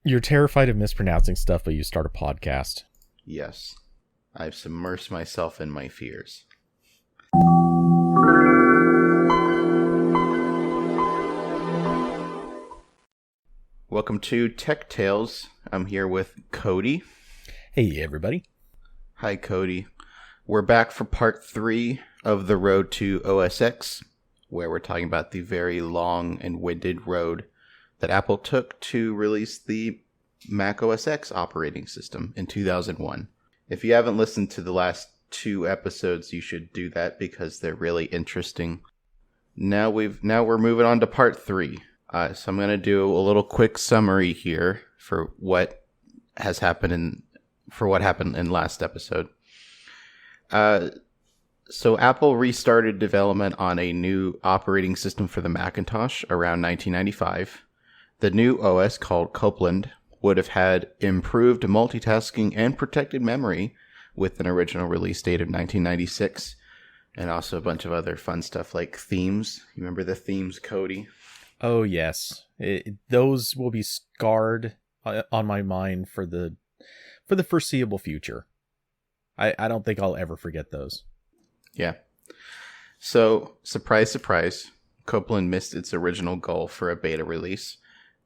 You're terrified of mispronouncing stuff, but you start a podcast. Yes. I've submersed myself in my fears. Welcome to Tech Tales. I'm here with Cody. Hey, everybody. Hi, Cody. We're back for part 3 of the road to OS X, where we're talking about the very long and winded road that Apple took to release the Mac OS X operating system in 2001. If you haven't listened to the last 2 episodes, you should do that because they're really interesting. Now we're moving on to part 3. So I'm going to do a little quick summary here for what happened in last episode. So Apple restarted development on a new operating system for the Macintosh around 1995. The new OS, called Copeland, would have had improved multitasking and protected memory with an original release date of 1996, and also a bunch of other fun stuff like themes. You remember the themes, Cody? Oh, yes. Those will be scarred on my mind for the foreseeable future. I don't think I'll ever forget those. Yeah. So, surprise, surprise, Copeland missed its original goal for a beta release.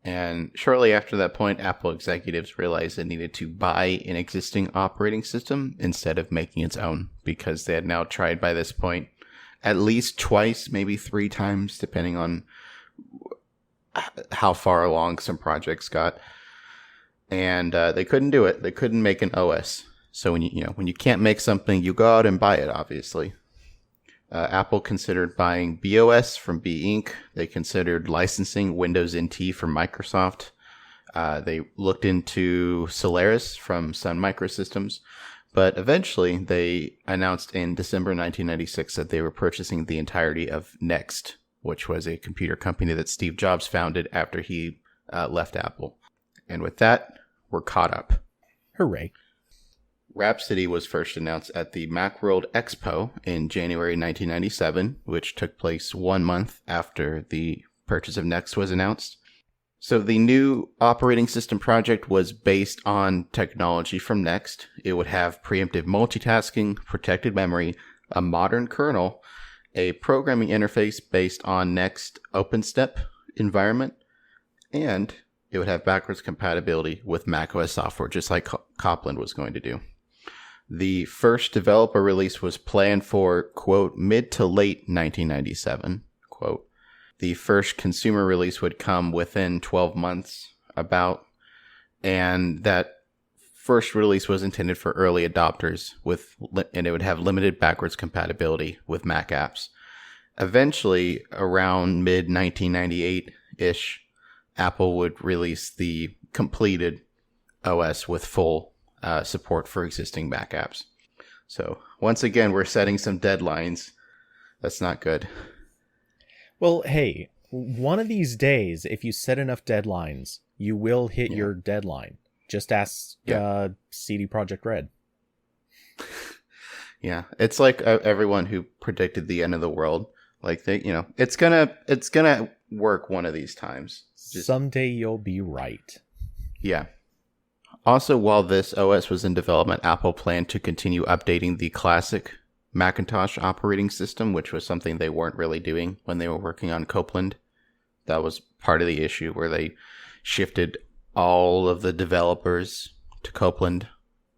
And shortly after that point, Apple executives realized it needed to buy an existing operating system instead of making its own, because they had now tried by this point at least twice, maybe 3 times, depending on how far along some projects got. And they couldn't do it. They couldn't make an OS. So when you can't make something, you go out and buy it, obviously. Apple considered buying BOS from B Inc. They considered licensing Windows NT from Microsoft. They looked into Solaris from Sun Microsystems. But eventually, they announced in December 1996 that they were purchasing the entirety of Next, which was a computer company that Steve Jobs founded after he left Apple. And with that, we're caught up. Hooray. Rhapsody was first announced at the Macworld Expo in January 1997, which took place 1 month after the purchase of Next was announced. So the new operating system project was based on technology from Next. It would have preemptive multitasking, protected memory, a modern kernel, a programming interface based on Next OpenStep environment, and it would have backwards compatibility with macOS software, just like Copeland was going to do. The first developer release was planned for, quote, mid to late 1997, quote. The first consumer release would come within 12 months, about, and that first release was intended for early adopters, and it would have limited backwards compatibility with Mac apps. Eventually, around mid-1998-ish, Apple would release the completed OS with full support for existing Mac apps. So, once again, we're setting some deadlines. That's not good. Well, hey, one of these days, if you set enough deadlines, you will hit your deadline. Just ask CD Projekt Red. Yeah, it's like everyone who predicted the end of the world. Like it's gonna work one of these times. Someday you'll be right. Yeah. Also, while this OS was in development, Apple planned to continue updating the classic Macintosh operating system, which was something they weren't really doing when they were working on Copeland. That was part of the issue, where they shifted all of the developers to Copeland,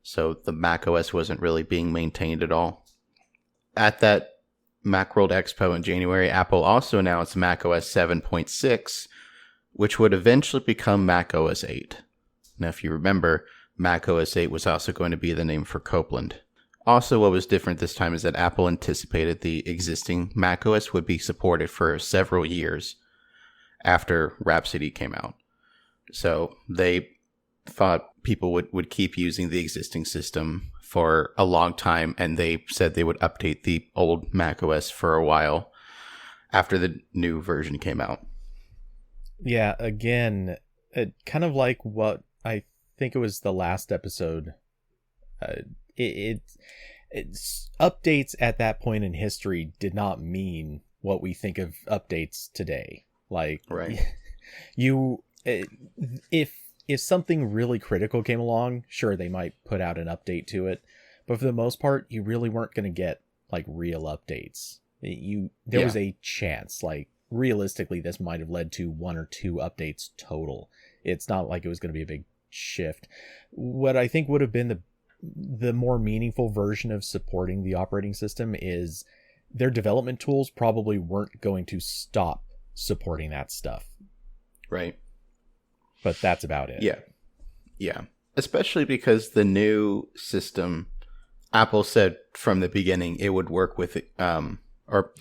so the Mac OS wasn't really being maintained at all. At that Macworld Expo in January, Apple also announced Mac OS 7.6, which would eventually become Mac OS 8. Now, if you remember, Mac OS 8 was also going to be the name for Copeland. Also, what was different this time is that Apple anticipated the existing Mac OS would be supported for several years after Rhapsody came out. So they thought people would keep using the existing system for a long time, and they said they would update the old Mac OS for a while after the new version came out. Yeah, again, kind of like what I think it was the last episode. It's updates at that point in history did not mean what we think of updates today. Like, right. If If something really critical came along, sure, they might put out an update to it. But for the most part, you really weren't going to get like real updates. There was a chance, like realistically, this might have led to 1 or 2 updates total. It's not like it was going to be a big shift. What I think would have been the more meaningful version of supporting the operating system is their development tools probably weren't going to stop supporting that stuff. Right. But that's about it. Yeah. Yeah. Especially because the new system, Apple said from the beginning it would work with, or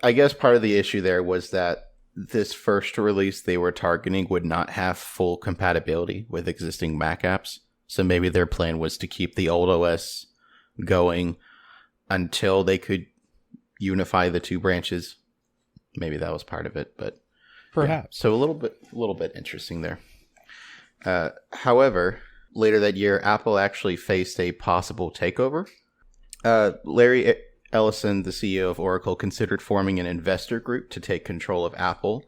I guess part of the issue there was that this first release they were targeting would not have full compatibility with existing Mac apps. So maybe their plan was to keep the old OS going until they could unify the 2 branches. Maybe that was part of it, but perhaps. Yeah. So a little bit interesting there. However, later that year, Apple actually faced a possible takeover. Larry Ellison, the CEO of Oracle, considered forming an investor group to take control of Apple.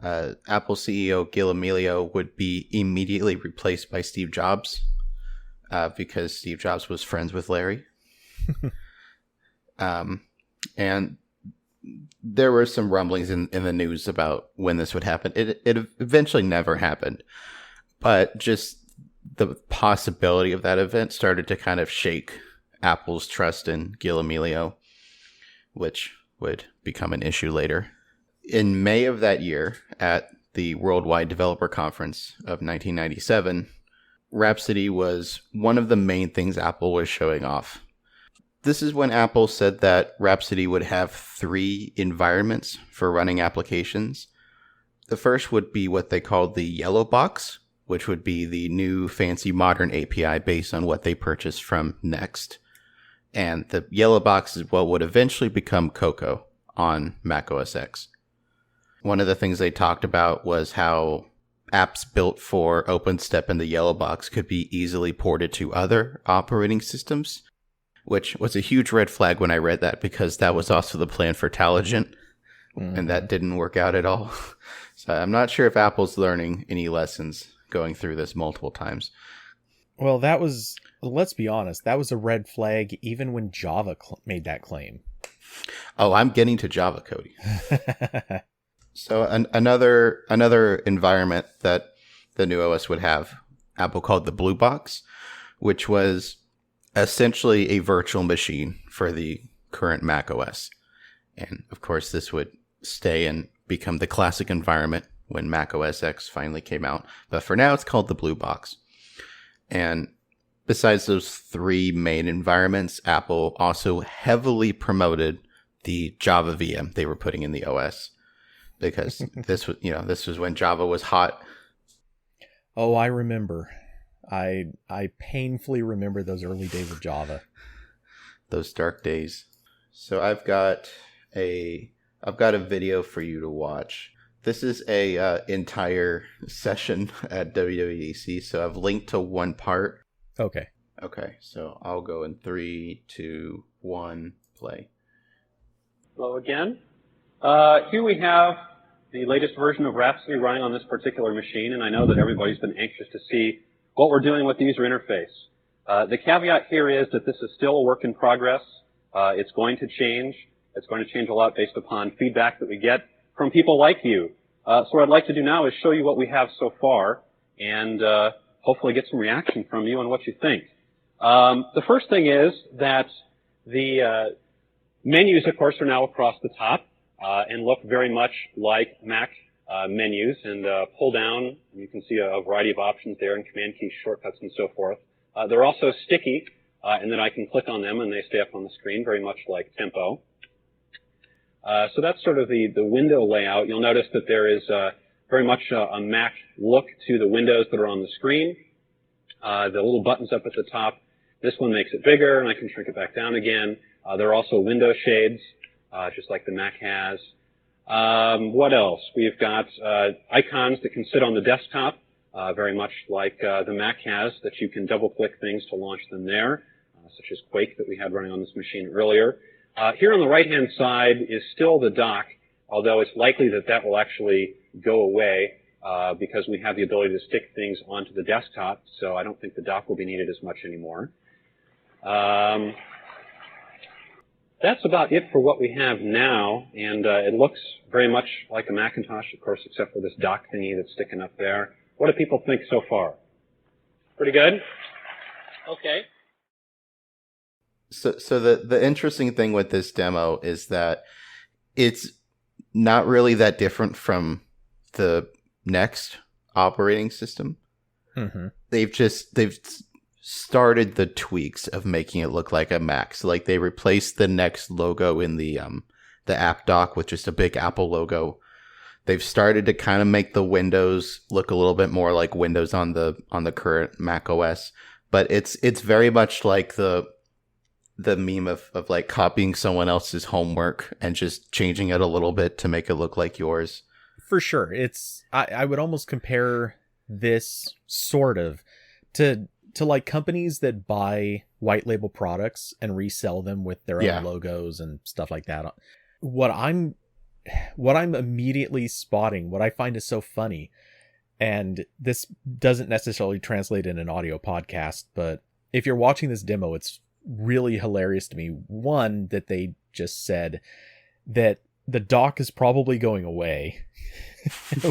Apple CEO Gil Amelio would be immediately replaced by Steve Jobs because Steve Jobs was friends with Larry. And there were some rumblings in the news about when this would happen. It eventually never happened. But just the possibility of that event started to kind of shake Apple's trust in Gil Amelio, which would become an issue later. In May of that year, at the Worldwide Developer Conference of 1997, Rhapsody was one of the main things Apple was showing off. This is when Apple said that Rhapsody would have 3 environments for running applications. The first would be what they called the Yellow Box, which would be the new fancy modern API based on what they purchased from Next. And the Yellow Box is what would eventually become Cocoa on Mac OS X. One of the things they talked about was how apps built for OpenStep in the Yellow Box could be easily ported to other operating systems, which was a huge red flag when I read that because that was also the plan for Taligent, and that didn't work out at all. So I'm not sure if Apple's learning any lessons going through this multiple times. Well, let's be honest, that was a red flag even when Java made that claim. Oh, I'm getting to Java, Cody. So another environment that the new OS would have, Apple called the Blue Box, which was essentially a virtual machine for the current Mac OS. And of course, this would stay and become the classic environment when Mac OS X finally came out. But for now, it's called the Blue Box. And besides those 3 main environments, Apple also heavily promoted the Java VM they were putting in the OS. Because this was when Java was hot. Oh, I remember. I painfully remember those early days of Java. Those dark days. So I've got a video for you to watch. This is a entire session at WWDC, so I've linked to one part. Okay. Okay, so I'll go in 3, 2, 1, play. Hello again. Here we have the latest version of Rhapsody running on this particular machine, and I know that everybody's been anxious to see what we're doing with the user interface. The caveat here is that this is still a work in progress. It's going to change. It's going to change a lot based upon feedback that we get from people like you. So what I'd like to do now is show you what we have so far and hopefully get some reaction from you on what you think. The first thing is that the menus, of course, are now across the top and look very much like Mac menus, and pull down, you can see a variety of options there and command key shortcuts and so forth. They're also sticky, and then I can click on them and they stay up on the screen, very much like Tempo. So that's sort of the window layout. You'll notice that there is very much a Mac look to the windows that are on the screen. The little buttons up at the top, this one makes it bigger, and I can shrink it back down again. There are also window shades, just like the Mac has. What else? We've got icons that can sit on the desktop, very much like the Mac has, that you can double-click things to launch them there, such as Quake that we had running on this machine earlier. Here on the right-hand side is still the dock, although it's likely that that will actually go away because we have the ability to stick things onto the desktop, so I don't think the dock will be needed as much anymore. That's about it for what we have now, and it looks very much like a Macintosh, of course, except for this dock thingy that's sticking up there. What do people think so far? Pretty good? Okay. So the interesting thing with this demo is that it's not really that different from the next operating system. Mm-hmm. They've started the tweaks of making it look like a Mac. So like they replaced the Next logo in the app dock with just a big Apple logo. They've started to kind of make the windows look a little bit more like Windows on the current Mac OS, but it's very much like the meme of like copying someone else's homework and just changing it a little bit to make it look like yours. For sure. I would almost compare this sort of to like companies that buy white label products and resell them with their own logos and stuff like that. What I'm immediately spotting, what I find is so funny, and this doesn't necessarily translate in an audio podcast, but if you're watching this demo, it's really hilarious to me. One, that they just said that the dock is probably going away,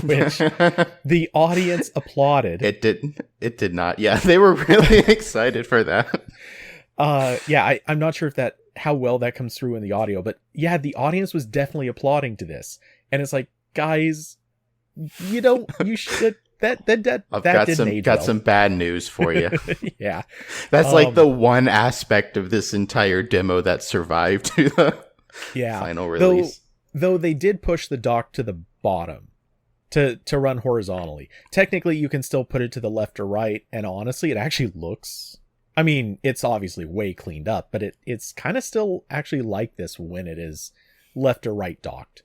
which the audience applauded. It did not. Yeah, they were really excited for that. I'm not sure if how well that comes through in the audio, but yeah, the audience was definitely applauding to this. And it's like, guys, you should that didn't age some bad news for you. Yeah. That's like the one aspect of this entire demo that survived to the final release. Though they did push the dock to the bottom to run horizontally. Technically, you can still put it to the left or right, and honestly, it actually looks... I mean, it's obviously way cleaned up, but it's kind of still actually like this when it is left or right docked.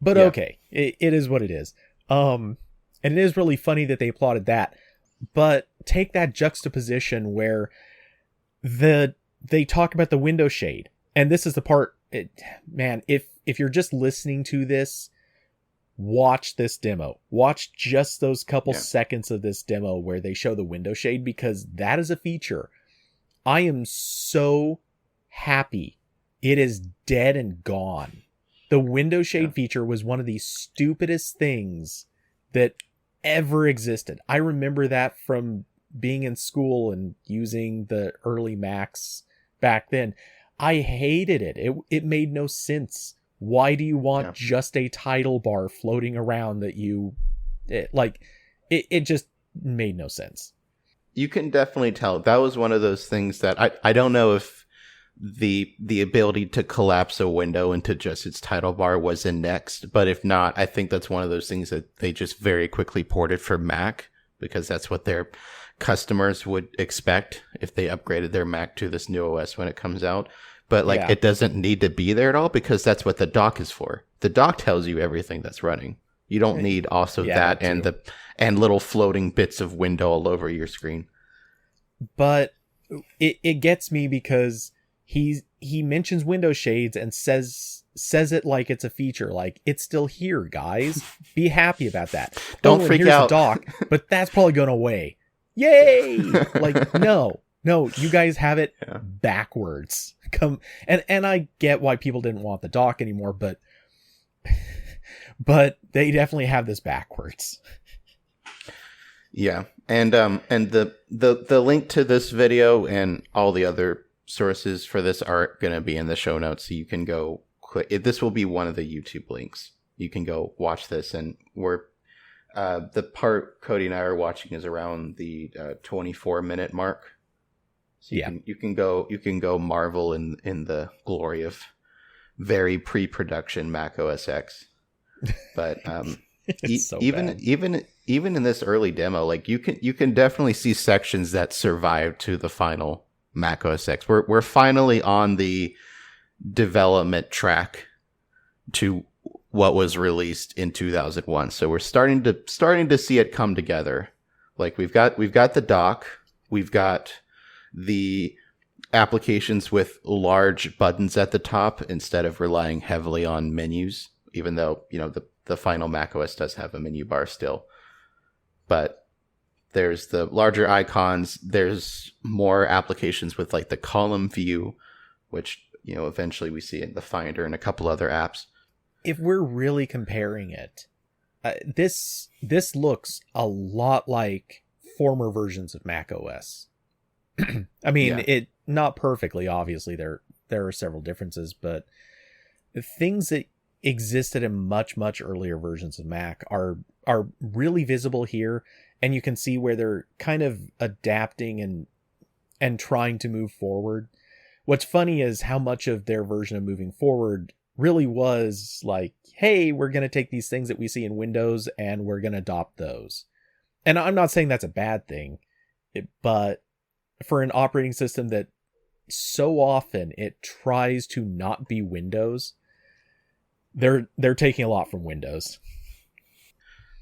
But okay, it is what it is. And it is really funny that they applauded that. But take that juxtaposition where they talk about the window shade. And this is the part, man, if you're just listening to this, watch this demo. Watch just those couple seconds of this demo where they show the window shade, because that is a feature. I am so happy it is dead and gone. The window shade feature was one of the stupidest things that ever existed. I remember that from being in school and using the early Macs back then. I hated it. It made no sense. Why do you want just a title bar floating around that it just made no sense. You can definitely tell that was one of those things that I don't know if the ability to collapse a window into just its title bar was in Next, but if not, I think that's one of those things that they just very quickly ported for Mac, because that's what their customers would expect if they upgraded their Mac to this new OS when it comes out. But it doesn't need to be there at all, because that's what the dock is for. The dock tells you everything that's running. You don't need also that and little floating bits of window all over your screen. But it gets me because he mentions window shades and says it like it's a feature, like it's still here, guys. Be happy about that. Don't freak here's out. The dock, but that's probably going away. Yay! Like no, you guys have it backwards. And I get why people didn't want the dock anymore, but they definitely have this backwards. Yeah, and the link to this video and all the other sources for this are going to be in the show notes, so you can go click. This will be one of the YouTube links. You can go watch this, and we're the part Cody and I are watching is around the 24-minute mark. So you can go marvel in the glory of very pre-production Mac OS X. But so even in this early demo, like you can definitely see sections that survived to the final Mac OS X. We're finally on the development track to what was released in 2001. So we're starting to see it come together. Like we've got the dock, we've got the applications with large buttons at the top instead of relying heavily on menus, even though, the final macOS does have a menu bar still. But there's the larger icons. There's more applications with like the column view, which, eventually we see in the Finder and a couple other apps. If we're really comparing it, this looks a lot like former versions of macOS. I mean, it not perfectly, obviously. There are several differences, but the things that existed in much, much earlier versions of Mac are really visible here, and you can see where they're kind of adapting and trying to move forward. What's funny is how much of their version of moving forward really was like, hey, we're going to take these things that we see in Windows and we're going to adopt those. And I'm not saying that's a bad thing, but for an operating system that so often it tries to not be Windows, they're taking a lot from Windows.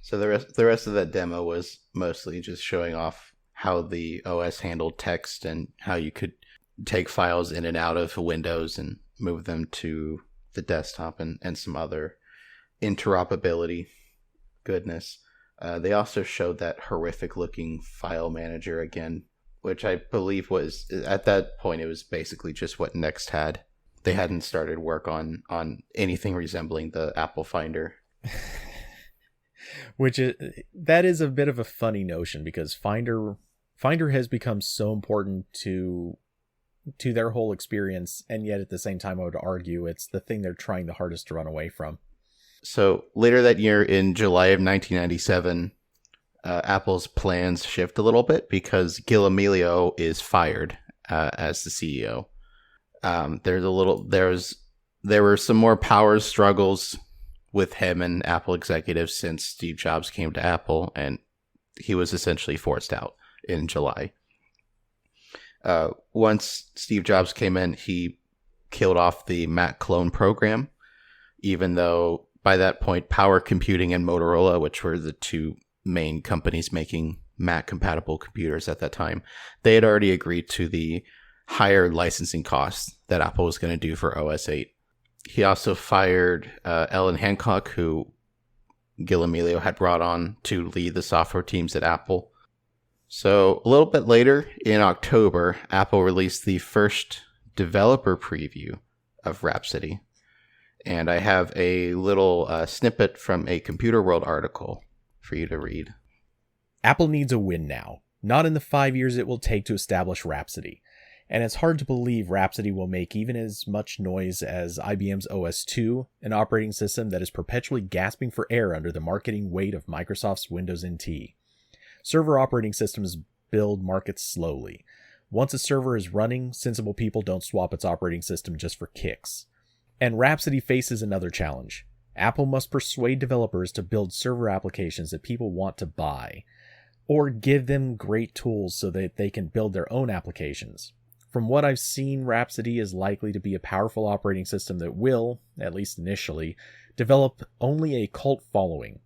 So the rest of that demo was mostly just showing off how the OS handled text and how you could take files in and out of Windows and move them to the desktop and some other interoperability goodness. They also showed that horrific looking file manager again, which I believe was, at that point, it was basically just what Next had. They hadn't started work on anything resembling the Apple Finder. That is a bit of a funny notion, because Finder has become so important to their whole experience, and yet at the same time I would argue it's the thing they're trying the hardest to run away from. So later that year, in July of 1997, Apple's plans shift a little bit because Gil Amelio is fired as the CEO. There were some more power struggles with him and Apple executives since Steve Jobs came to Apple, and he was essentially forced out in July. Once Steve Jobs came in, he killed off the Mac clone program, even though by that point, Power Computing and Motorola, which were the two main companies making Mac-compatible computers at that time, they had already agreed to the higher licensing costs that Apple was going to do for OS 8. He also fired Ellen Hancock, who Gil Amelio had brought on to lead the software teams at Apple. So a little bit later, in October, Apple released the first developer preview of Rhapsody. And I have a little snippet from a Computer World article for you to read. Apple needs a win now, not in the 5 years it will take to establish Rhapsody. And it's hard to believe Rhapsody will make even as much noise as IBM's OS 2, an operating system that is perpetually gasping for air under the marketing weight of Microsoft's Windows NT. Server operating systems build markets slowly. Once a server is running, sensible people don't swap its operating system just for kicks. And Rhapsody faces another challenge. Apple must persuade developers to build server applications that people want to buy, or give them great tools so that they can build their own applications. From what I've seen, Rhapsody is likely to be a powerful operating system that will, at least initially, develop only a cult following.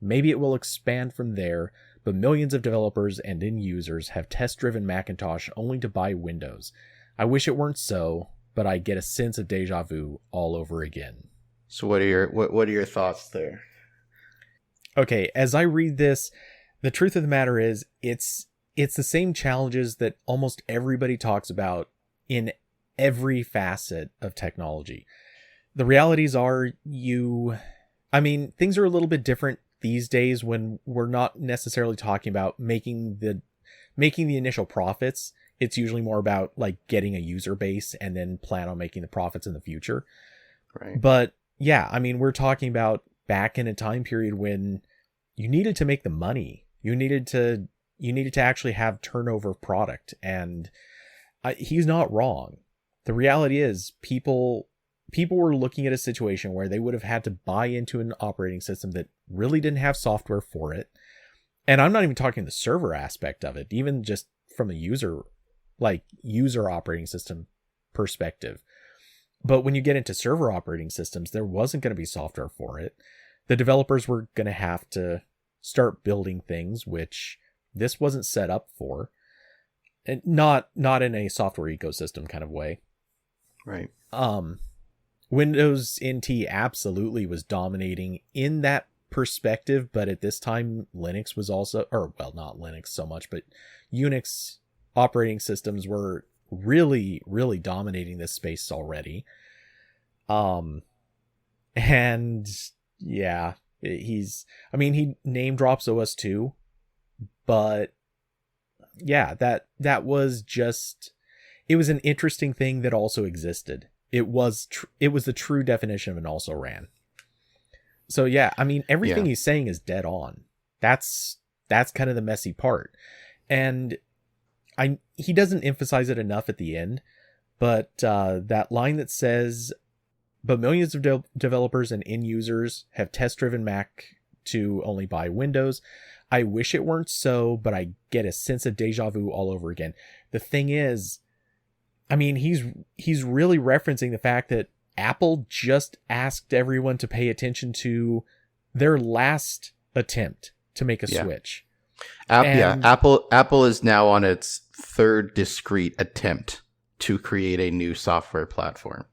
Maybe it will expand from there, but millions of developers and end users have test-driven Macintosh only to buy Windows. I wish it weren't so, but I get a sense of deja vu all over again. So what are your thoughts there? Okay, as I read this, the truth of the matter is it's the same challenges that almost everybody talks about in every facet of technology. The realities are things are a little bit different these days when we're not necessarily talking about making the initial profits. It's usually more about like getting a user base and then plan on making the profits in the future. Right. But yeah, we're talking about back in a time period when you needed to make the money. You needed to actually have turnover of product, and he's not wrong. The reality is people were looking at a situation where they would have had to buy into an operating system that really didn't have software for it. And I'm not even talking the server aspect of it, even just from a user operating system perspective. But when you get into server operating systems, there wasn't going to be software for it. The developers were going to have to start building things, which this wasn't set up for. And not in a software ecosystem kind of way. Right. Windows NT absolutely was dominating in that perspective, but at this time Linux was also, or well, not Linux so much, but Unix operating systems were really, really dominating this space already. And yeah, he name drops OS2, but yeah, that was just, it was an interesting thing that also existed. It was the true definition of an also ran. So yeah, I mean, everything he's saying is dead on. That's kind of the messy part. And he doesn't emphasize it enough at the end, but that line that says, but millions of developers and end users have test-driven Mac to only buy Windows. I wish it weren't so, but I get a sense of deja vu all over again. The thing is, I mean, he's really referencing the fact that Apple just asked everyone to pay attention to their last attempt to make a switch. Apple is now on its third discrete attempt to create a new software platform.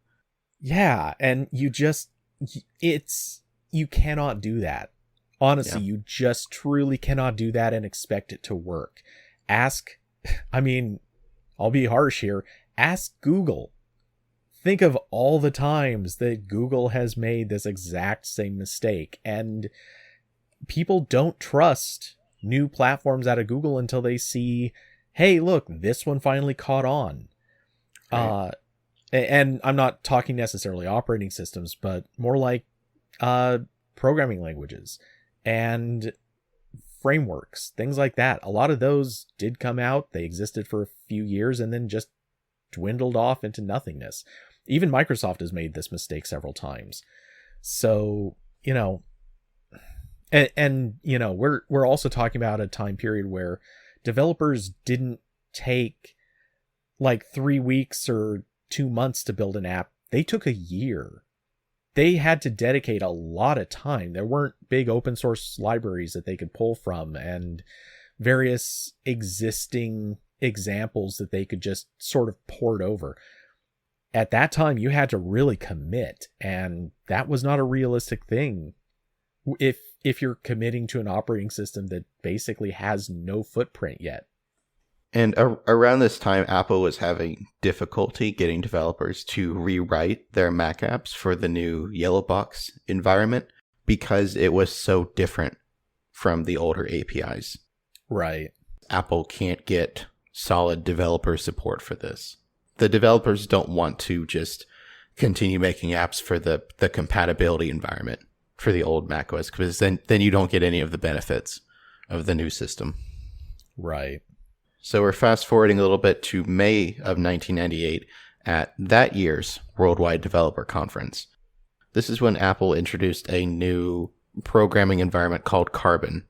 Yeah, and you cannot do that. Honestly, you just truly cannot do that and expect it to work. I'll be harsh here. Ask Google. Think of all the times that Google has made this exact same mistake, and people don't trust new platforms out of Google until they see, hey, look, this one finally caught on. Right. And I'm not talking necessarily operating systems, but more like programming languages and frameworks, things like that. A lot of those did come out. They existed for a few years and then just dwindled off into nothingness. Even Microsoft has made this mistake several times. So, we're also talking about a time period where developers didn't take like 3 weeks or 2 months to build an app. They took a year. They had to dedicate a lot of time. There weren't big open source libraries that they could pull from and various existing examples that they could just sort of port over. At that time, you had to really commit, and that was not a realistic thing if you're committing to an operating system that basically has no footprint yet. And around this time, Apple was having difficulty getting developers to rewrite their Mac apps for the new Yellow Box environment because it was so different from the older APIs. Right. Apple can't get solid developer support for this. The developers don't want to just continue making apps for the compatibility environment for the old macOS, because then you don't get any of the benefits of the new system. Right. So we're fast forwarding a little bit to May of 1998 at that year's Worldwide Developer Conference. This is when Apple introduced a new programming environment called Carbon.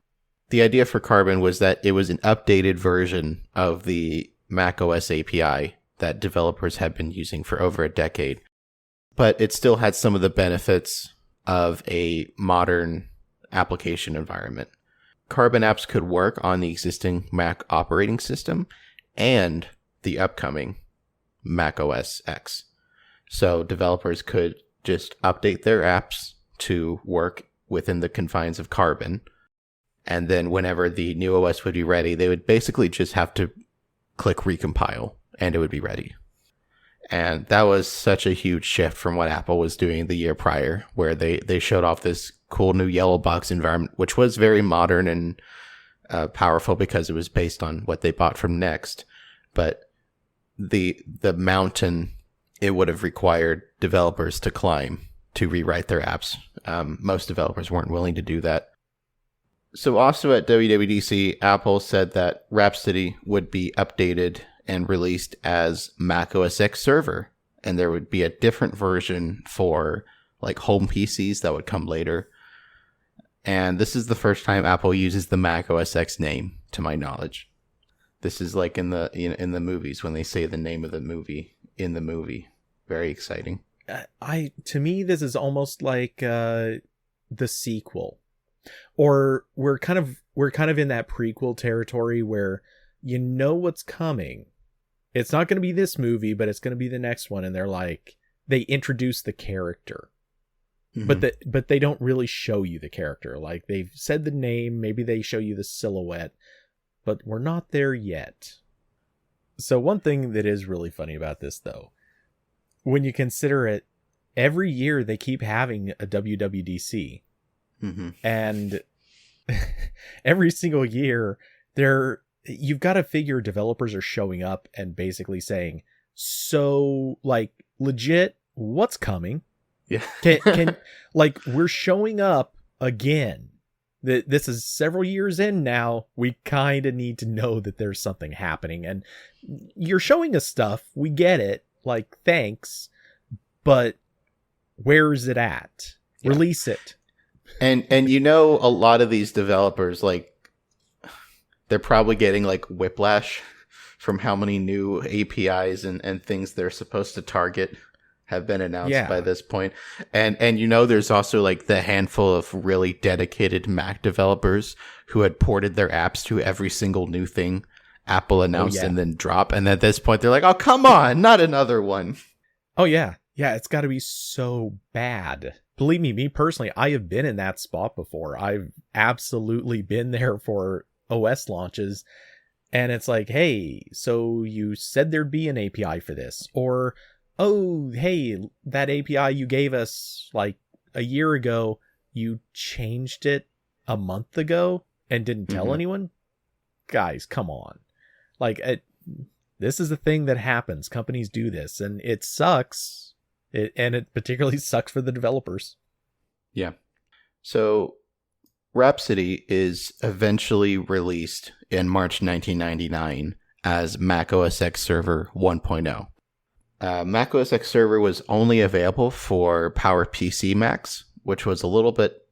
The idea for Carbon was that it was an updated version of the macOS API that developers had been using for over a decade, but it still had some of the benefits of a modern application environment. Carbon apps could work on the existing Mac operating system and the upcoming Mac OS X. So developers could just update their apps to work within the confines of Carbon. And then whenever the new OS would be ready, they would basically just have to click recompile and it would be ready. And that was such a huge shift from what Apple was doing the year prior, where they showed off this cool new Yellow Box environment, which was very modern and powerful because it was based on what they bought from Next. But the mountain it would have required developers to climb to rewrite their apps. Most developers weren't willing to do that. So also at WWDC, Apple said that Rhapsody would be updated and released as Mac OS X Server, and there would be a different version for like home PCs that would come later. And this is the first time Apple uses the Mac OS X name, to my knowledge. This is like in the movies when they say the name of the movie in the movie. Very exciting. To me, this is almost like the sequel, or we're kind of in that prequel territory where you know what's coming. It's not going to be this movie, but it's going to be the next one, and they're like, they introduce the character. Mhm. But they don't really show you the character. Like, they've said the name, maybe they show you the silhouette, but we're not there yet. So one thing that is really funny about this, though, when you consider it, every year they keep having a WWDC. Mhm. And every single year, you've got to figure developers are showing up and basically saying, so, like, legit, what's coming? Yeah. Can like, we're showing up again. This is several years in now. We kind of need to know that there's something happening, and you're showing us stuff. We get it. Like, thanks, but where is it at? Yeah. Release it. And a lot of these developers, like, they're probably getting like whiplash from how many new APIs and things they're supposed to target have been announced by this point. And there's also like the handful of really dedicated Mac developers who had ported their apps to every single new thing Apple announced and then drop. And at this point, they're like, oh, come on, not another one. Oh, yeah. Yeah, it's got to be so bad. Believe me personally, I have been in that spot before. I've absolutely been there for OS launches. And it's like, hey, so you said there'd be an API for this. Or, oh, hey, that API you gave us like a year ago, you changed it a month ago and didn't tell anyone? Guys, come on. Like, this is the thing that happens. Companies do this, and it sucks. It particularly sucks for the developers. Yeah. So Rhapsody is eventually released in March 1999 as Mac OS X Server 1.0. Mac OS X Server was only available for PowerPC Macs, which was a little bit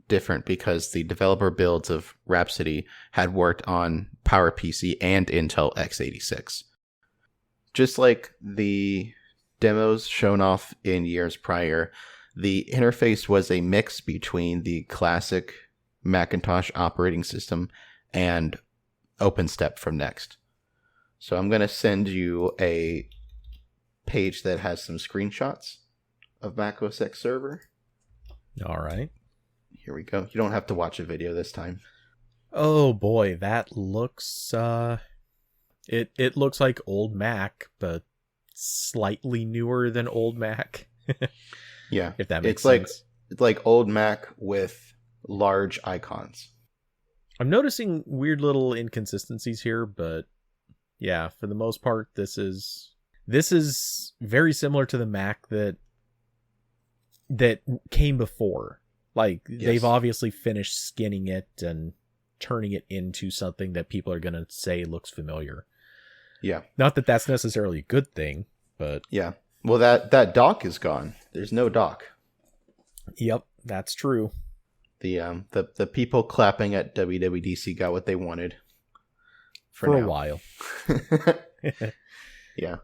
different because the developer builds of Rhapsody had worked on PowerPC and Intel x86. Just like the demos shown off in years prior, the interface was a mix between the classic Macintosh operating system and OpenStep from Next. So I'm going to send you a page that has some screenshots of Mac OS X Server. All right. Here we go. You don't have to watch a video this time. Oh boy, that looks it looks like old Mac, but slightly newer than old Mac. Yeah. If that makes sense. It's like old Mac with large icons. I'm noticing weird little inconsistencies here, but yeah, for the most part, this is very similar to the Mac that came before. Like, they've obviously finished skinning it and turning it into something that people are going to say looks familiar. Yeah. Not that that's necessarily a good thing, but... Yeah. Well, that dock is gone. There's no dock. Yep, that's true. The people clapping at WWDC got what they wanted. For a while. Yeah.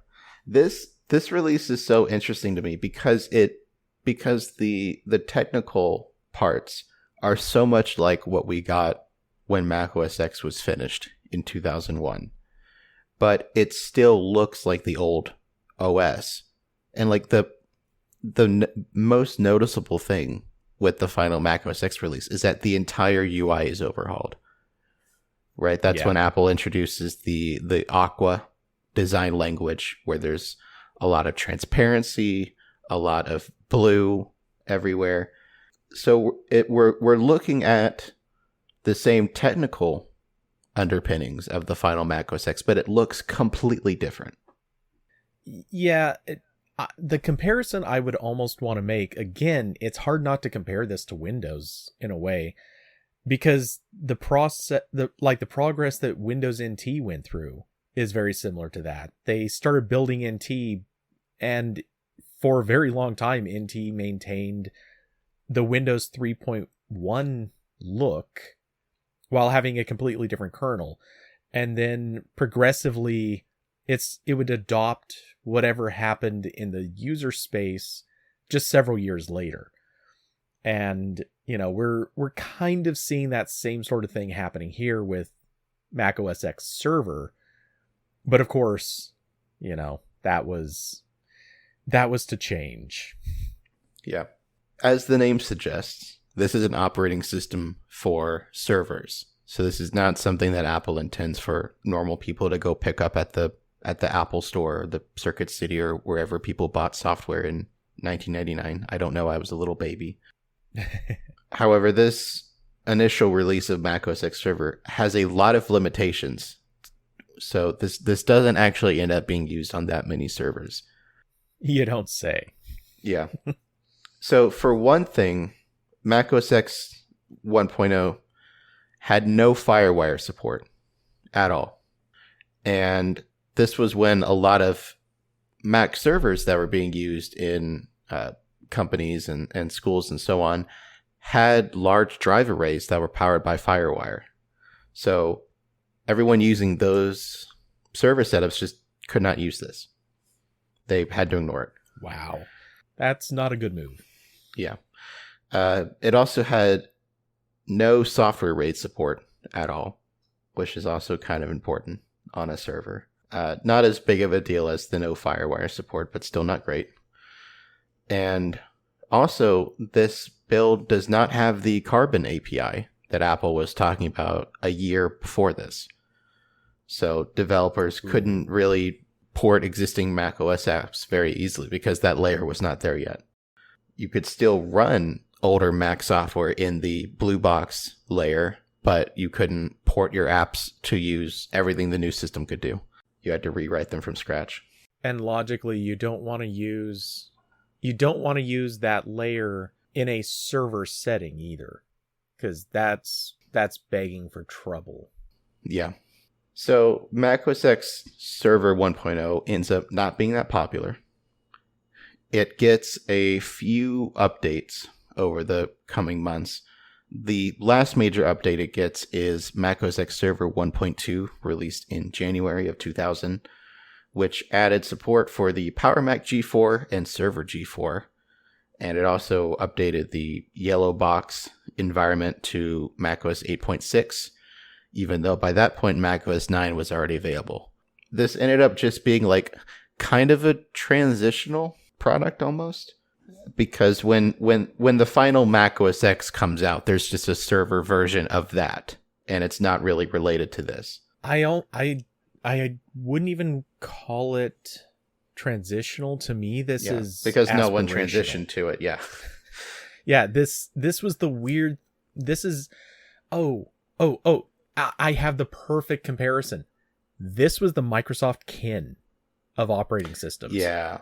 This release is so interesting to me because the technical parts are so much like what we got when Mac OS X was finished in 2001. But it still looks like the old OS. And like the most noticeable thing with the final Mac OS X release is that the entire UI is overhauled. Right? That's when Apple introduces the Aqua design language, where there's a lot of transparency, a lot of blue everywhere. So we're looking at the same technical underpinnings of the final Mac OS X, but it looks completely different. Yeah, the comparison I would almost want to make, again, it's hard not to compare this to Windows in a way, because the progress that Windows NT went through is very similar to that. They started building NT, and for a very long time, NT maintained the Windows 3.1 look while having a completely different kernel. And then progressively, it would adopt whatever happened in the user space just several years later. And, we're kind of seeing that same sort of thing happening here with Mac OS X Server. But of course, that was that was to change. Yeah. As the name suggests, this is an operating system for servers. So this is not something that Apple intends for normal people to go pick up at the Apple Store or the Circuit City or wherever people bought software in 1999. I don't know. I was a little baby. However, this initial release of Mac OS X Server has a lot of limitations. So this doesn't actually end up being used on that many servers. You don't say. Yeah. So for one thing, Mac OS X 1.0 had no FireWire support at all. And this was when a lot of Mac servers that were being used in companies and schools and so on had large drive arrays that were powered by FireWire. So everyone using those server setups just could not use this. They had to ignore it. Wow. That's not a good move. Yeah. It also had no software RAID support at all, which is also kind of important on a server. Not as big of a deal as the no FireWire support, but still not great. And also, this build does not have the Corbin API that Apple was talking about a year before this. So developers couldn't really port existing Mac OS apps very easily because that layer was not there yet. You could still run older Mac software in the blue box layer, but you couldn't port your apps to use everything the new system could do. You had to rewrite them from scratch. And logically, you don't want to use that layer in a server setting either, because that's begging for trouble. Yeah. So Mac OS X Server 1.0 ends up not being that popular. It gets a few updates over the coming months. The last major update it gets is Mac OS X Server 1.2, released in January of 2000, which added support for the Power Mac G4 and Server G4. And it also updated the yellow box environment to Mac OS 8.6, even though by that point Mac OS 9 was already available. This ended up just being like kind of a transitional product almost, because when the final Mac OS X comes out, there's just a server version of that, and it's not really related to this. I wouldn't even call it transitional. To me, this is because no one transitioned to it. Yeah. Yeah, this was the weird. This is I have the perfect comparison. This was the Microsoft kin of operating systems. Yeah.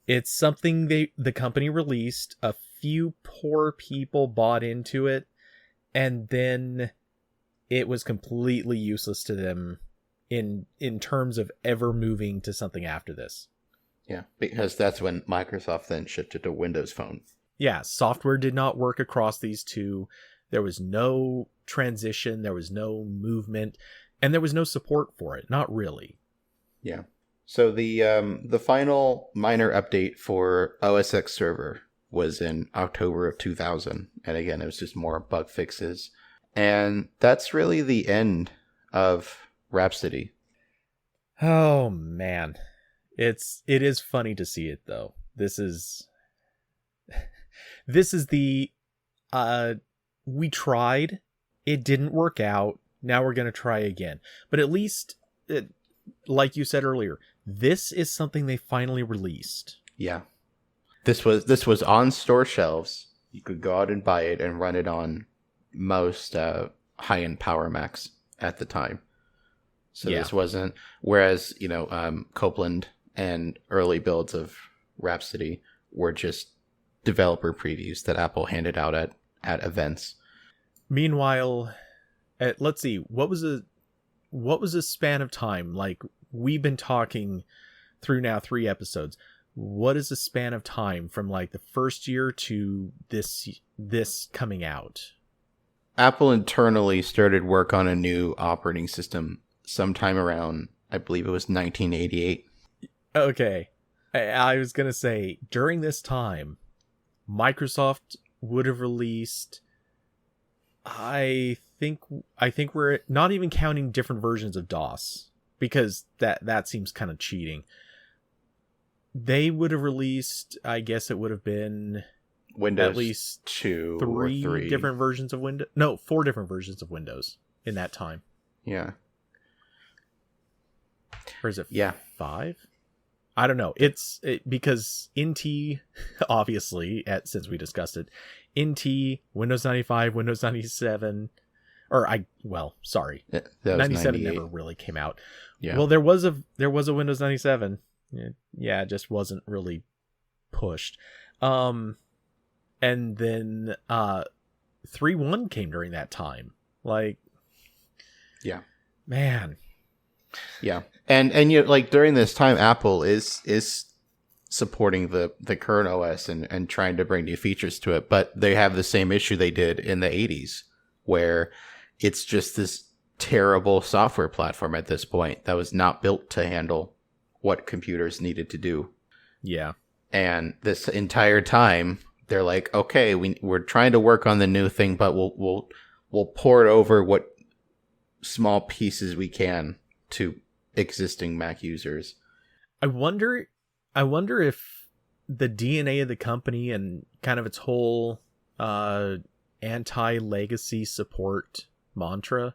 It's something the company released, a few poor people bought into it, and then it was completely useless to them in terms of ever moving to something after this. Yeah, because that's when Microsoft then shifted to Windows Phone. Yeah, software did not work across these two. There was no transition, there was no movement, and there was no support for it. Not really. Yeah. So the final minor update for OS X Server was in October of 2000. And again, it was just more bug fixes. And that's really the end of Rhapsody. Oh, man. It is funny to see it, though. This is the... we tried. It didn't work out. Now we're going to try again. But at least, like you said earlier, this is something they finally released. Yeah. This was on store shelves. You could go out and buy it and run it on most high-end Power Macs at the time. So This wasn't... Whereas, Copeland and early builds of Rhapsody were just developer previews that Apple handed out at events. Meanwhile, let's see, what was a span of time? Like, we've been talking through now 3 episodes. What is the span of time from like the first year to this coming out? Apple internally started work on a new operating system sometime around, I believe it was 1988. Okay. I was going to say, during this time, Microsoft would have released, I think we're not even counting different versions of DOS, because that seems kind of cheating. they would have released, I guess it would have been Windows at least 2 or 3. different versions of Windows. No, 4 different versions of Windows in that time. Yeah. Or is it Yeah. 5? I don't know. Because NT, obviously, since we discussed it, NT, Windows 95, Windows 97, sorry. That was 97 98. never really came out. Yeah. Well, there was a Windows 97. Yeah, it just wasn't really pushed. And then 3.1 came during that time. Like, yeah. Man. Yeah. And you like during this time Apple is supporting the current OS and trying to bring new features to it, but they have the same issue they did in the 80s where it's just this terrible software platform at this point that was not built to handle what computers needed to do. Yeah. And this entire time they're like, okay, we're trying to work on the new thing, but we'll pour it over what small pieces we can to existing Mac users. I wonder if the DNA of the company and kind of its whole anti-legacy support mantra,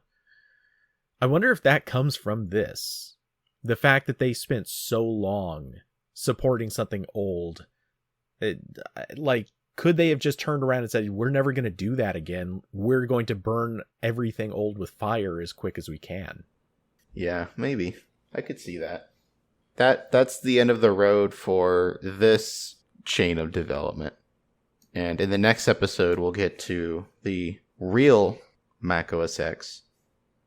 I wonder if that comes from this. The fact that they spent so long supporting something old. Could they have just turned around and said, we're never going to do that again. We're going to burn everything old with fire as quick as we can. Yeah, maybe. I could see that. That's the end of the road for this chain of development. And in the next episode, we'll get to the real Mac OS X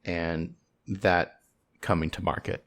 and that coming to market.